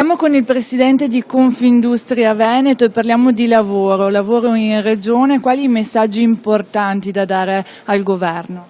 Siamo con il presidente di Confindustria Veneto e parliamo di lavoro in regione. Quali messaggi importanti da dare al governo?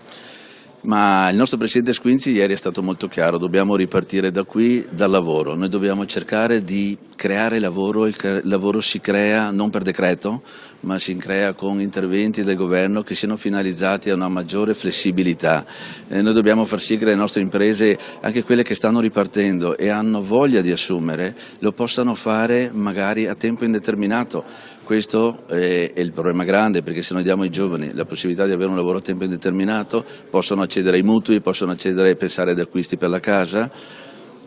Ma il nostro Presidente Squinzi ieri è stato molto chiaro, dobbiamo ripartire da qui, dal lavoro, noi dobbiamo cercare di creare lavoro, il lavoro si crea non per decreto, ma si crea con interventi del governo che siano finalizzati a una maggiore flessibilità. Noi dobbiamo far sì che le nostre imprese, anche quelle che stanno ripartendo e hanno voglia di assumere, lo possano fare magari a tempo indeterminato. Questo è il problema grande, perché se noi diamo ai giovani la possibilità di avere un lavoro a tempo indeterminato, possono accedere ai mutui, possono accedere e pensare ad acquisti per la casa.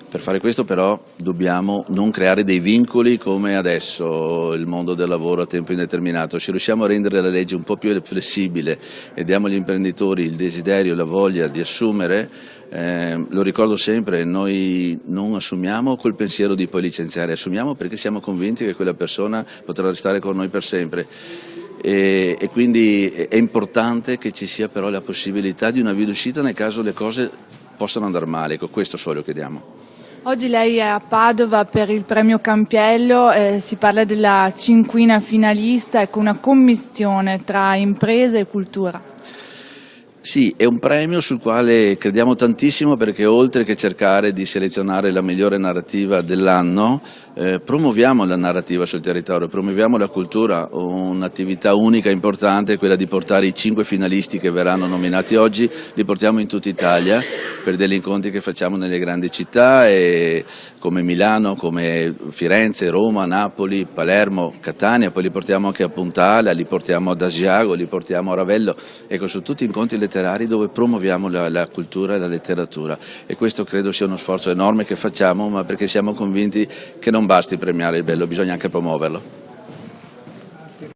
Per fare questo però dobbiamo non creare dei vincoli come adesso il mondo del lavoro a tempo indeterminato. Se riusciamo a rendere la legge un po' più flessibile e diamo agli imprenditori il desiderio e la voglia di assumere, lo ricordo sempre, noi non assumiamo col pensiero di poi licenziare, assumiamo perché siamo convinti che quella persona potrà restare con noi per sempre. E quindi è importante che ci sia però la possibilità di una via d'uscita nel caso le cose possano andare male, ecco, questo solo chiediamo. Oggi lei è a Padova per il premio Campiello, si parla della 5ª finalista, ecco, una commistione tra imprese e cultura. Sì, è un premio sul quale crediamo tantissimo, perché oltre che cercare di selezionare la migliore narrativa dell'anno, promuoviamo la narrativa sul territorio, promuoviamo la cultura. Un'attività unica e importante è quella di portare i 5 finalisti che verranno nominati oggi, li portiamo in tutta Italia per degli incontri che facciamo nelle grandi città come Milano, come Firenze, Roma, Napoli, Palermo, Catania, poi li portiamo anche a Puntala, li portiamo ad Asiago, li portiamo a Ravello, ecco, sono tutti incontri letterari dove promuoviamo la cultura e la letteratura, e questo credo sia uno sforzo enorme che facciamo, ma perché siamo convinti che non basti premiare il bello, bisogna anche promuoverlo.